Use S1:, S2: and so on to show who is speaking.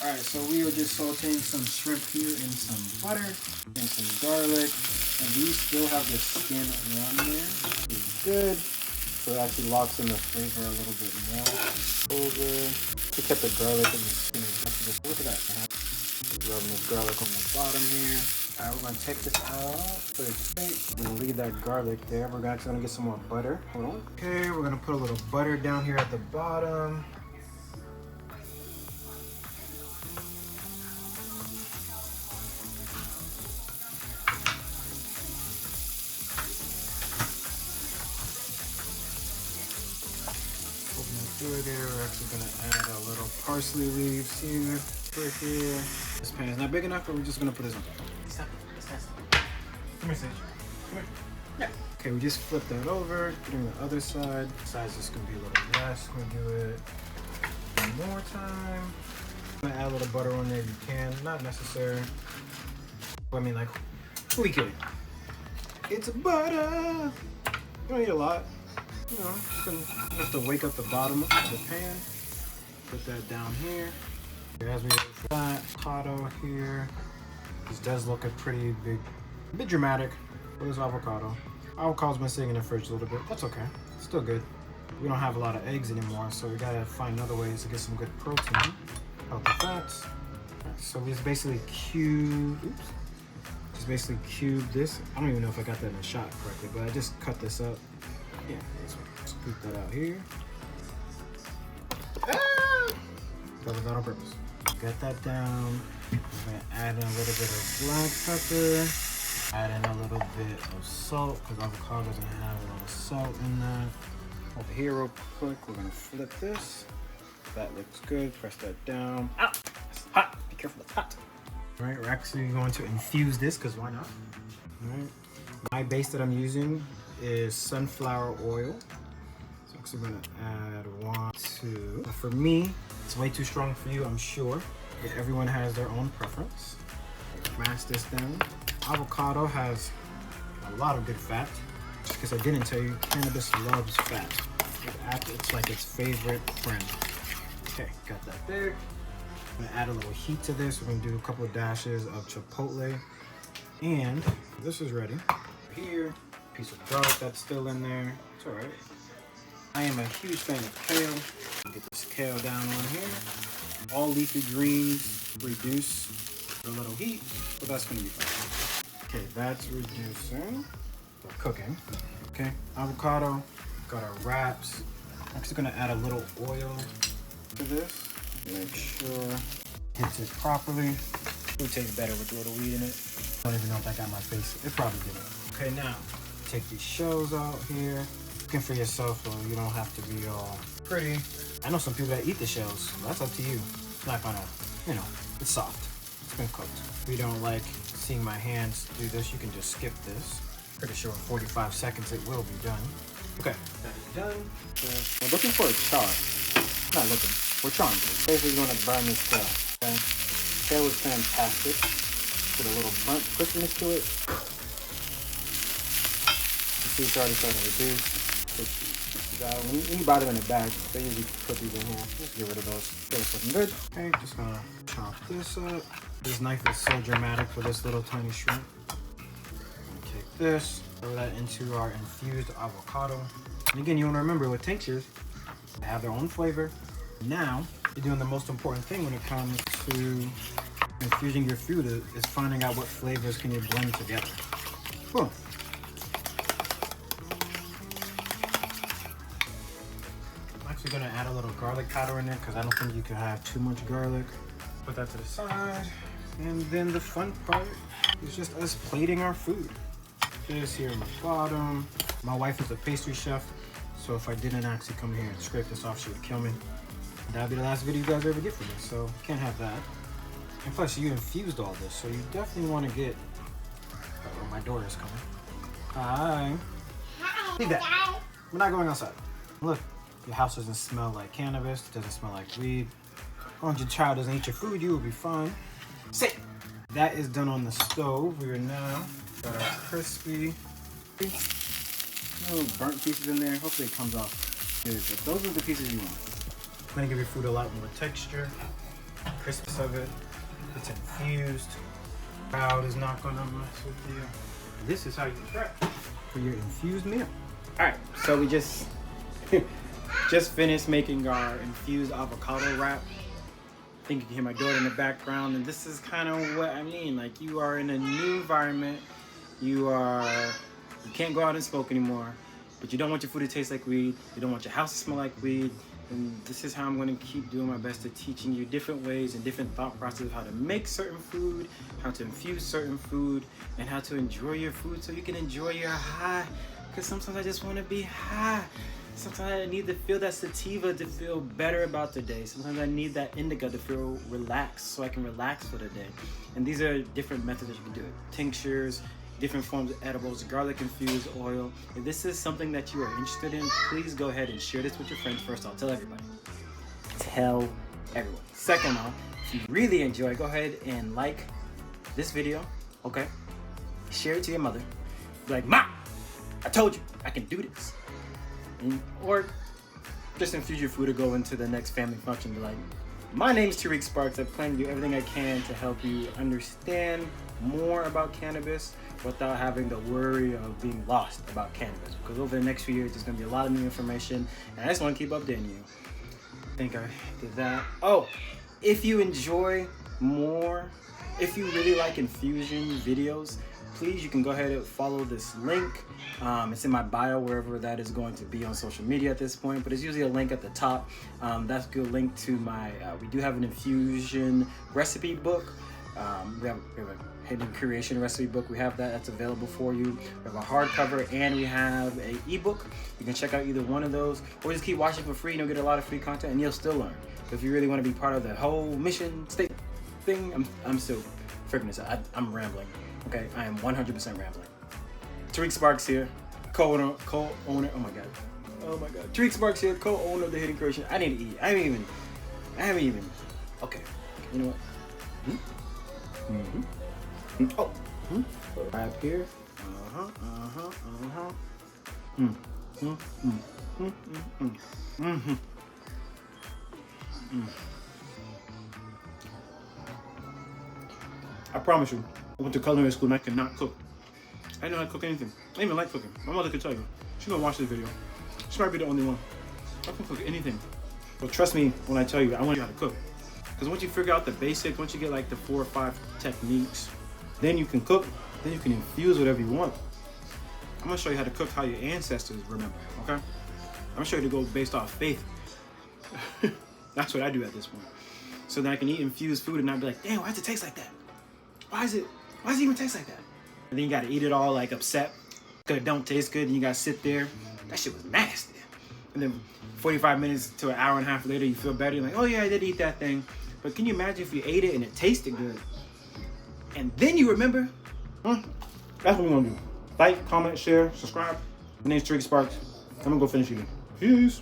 S1: Alright, so we are just sauteing some shrimp here in some butter and some garlic. And these still have the skin on there. It's good. So it actually locks in the flavor a little bit more. Over. We kept the garlic in the skin. Look at that. Rubbing this garlic on the bottom here. Alright, we're going to take this out. Put it straight. We're going to leave that garlic there. We're actually going to get some more butter. Hold on. Okay, we're going to put a little butter down here at the bottom. There, we're actually gonna add a little parsley leaves here, right here. This pan is not big enough, but we're just gonna put this on. Stop. Come here, Sage. Come here. Yeah. Okay, we just flip that over, put it on the other side. The side's just gonna be a little less. We're gonna do it one more time. I'm gonna add a little butter on there if you can. Not necessary. I mean, like, who are we kidding? It's butter. You don't need a lot. You know, just enough to wake up the bottom of the pan. Put that down here. As we wait for that, avocado here. This does look a pretty bit dramatic for this avocado. Avocado's been sitting in the fridge a little bit. That's okay. It's still good. We don't have a lot of eggs anymore, so we gotta find other ways to get some good protein. Healthy fats. Right, so we just basically cube this. I don't even know if I got that in the shot correctly, but I just cut this up. Yeah, scoop that out here. That was not on purpose. Get that down. I'm gonna add in a little bit of black pepper. Add in a little bit of salt, because avocado doesn't have a lot of salt in that. Over here real quick, we're gonna flip this. That looks good. Press that down. Ow! It's hot. Be careful, it's hot. All right, we're actually going to infuse this, because why not? All right. My base that I'm using is sunflower oil. So I'm actually gonna add 1, 2. For me, it's way too strong for you, I'm sure. But everyone has their own preference. Mash this down. Avocado has a lot of good fat. Just because I didn't tell you, cannabis loves fat. It's like its favorite friend. Okay, got that there. I'm gonna add a little heat to this. We're gonna do a couple of dashes of chipotle. And this is ready. Here. Piece of garlic that's still in there. It's all right. I am a huge fan of kale. Get this kale down on here. All leafy greens reduce a little heat, but that's gonna be fine. Okay, that's reducing. We're cooking. Okay, avocado. Got our wraps. I'm actually gonna add a little oil to this. Make sure it hits it properly. It would taste better with a little weed in it. I don't even know if that got my face. It probably didn't. Okay, now. Take these shells out here. Cooking for yourself, so you don't have to be all pretty. I know some people that eat the shells, so that's up to you. It's not gonna, you know, it's soft. It's been cooked. If you don't like seeing my hands do this, you can just skip this. Pretty sure in 45 seconds it will be done. Okay, that is done. So we're looking for a char. Not looking, we're trying. Basically gonna burn this kale, okay? Kale is fantastic. Put a little burnt crispiness to it. See, it's already starting to reduce. When you buy them in a bag, they usually put these in here. Let's get rid of those. Okay, it's looking good. Okay, just gonna chop this up. This knife is so dramatic for this little tiny shrimp. Take this, throw that into our infused avocado. And again, you wanna remember with tinctures, they have their own flavor. Now, you're doing the most important thing when it comes to infusing your food is finding out what flavors can you blend together. Cool. We're gonna add a little garlic powder in there because I don't think you can have too much garlic. Put that to the side. And then the fun part is just us plating our food. This here on the bottom. My wife is a pastry chef, so if I didn't actually come here and scrape this off, she would kill me. That'd be the last video you guys ever get from me, so can't have that. And plus, you infused all this, so you definitely want to get... Oh, my daughter is coming. Hi. Leave that. We're not going outside. Look. Your house doesn't smell like cannabis, it doesn't smell like weed. As long as your child doesn't eat your food, you will be fine. Sit! That is done on the stove. We are now got our crispy, little burnt pieces in there. Hopefully it comes off good, but those are the pieces you want. It's gonna give your food a lot more texture. crispness of it. It's infused. Crowd is not gonna mess with you. This is how you prep for your infused meal. All right, so we just finished making our infused avocado wrap. I think you can hear my daughter in the background, and this is kind of what I mean. Like, you are in a new environment. You can't go out and smoke anymore, but you don't want your food to taste like weed. You don't want your house to smell like weed. And this is how I'm going to keep doing my best at teaching you different ways and different thought processes of how to make certain food, how to infuse certain food, and how to enjoy your food so you can enjoy your high. Because sometimes I just want to be high. Sometimes I need to feel that sativa to feel better about the day. Sometimes I need that indica to feel relaxed so I can relax for the day. And these are different methods that you can do it. Tinctures, different forms of edibles, garlic infused oil. If this is something that you are interested in, please go ahead and share this with your friends. First off, tell everybody. Tell everyone. Second off, if you really enjoy, go ahead and like this video, okay? Share it to your mother. Be like, Ma, I told you, I can do this. Or just infuse your food or go into the next family function and be like, my name is Tariq Sparks. I plan to do everything I can to help you understand more about cannabis without having the worry of being lost about cannabis. Because over the next few years, there's going to be a lot of new information, and I just want to keep updating you. I think I did that. Oh, if you enjoy more, if you really like infusion videos, please, you can go ahead and follow this link. It's in my bio, wherever that is going to be on social media at this point, but it's usually a link at the top. That's a good link to my, we do have an infusion recipe book. We have a hidden creation recipe book. We have that's available for you. We have a hardcover and we have a ebook. You can check out either one of those, or just keep watching for free and you'll get a lot of free content and you'll still learn. So if you really want to be part of the whole mission state thing, I'm still freaking this out. I'm rambling. Okay, I am 100% rambling. Tariq Sparks here, co-owner, oh my god. Tariq Sparks here, co-owner of the Hidden Creation. I need to eat. I haven't even, okay, you know what? Right here. I promise you, I went to culinary school and I could not cook. I didn't know how to cook anything. I didn't even like cooking. My mother could tell you. She's gonna watch this video. She might be the only one. I can cook anything. But trust me when I tell you, I want you how to cook. Because once you figure out the basics, once you get like the 4 or 5 techniques, then you can cook, then you can infuse whatever you want. I'm gonna show you how to cook how your ancestors remember, okay? I'm gonna show you to go based off faith. That's what I do at this point. So that I can eat infused food and not be like, damn, why does it taste like that? Why does it even taste like that? And then you gotta eat it all like upset because it don't taste good and you gotta sit there. That shit was nasty. And then 45 minutes to an hour and a half later, you feel better. You're like, oh yeah, I did eat that thing. But can you imagine if you ate it and it tasted good? And then you remember? That's what we're gonna do. Like, comment, share, subscribe. My name's Tariq Sparks. I'm gonna go finish eating. Peace.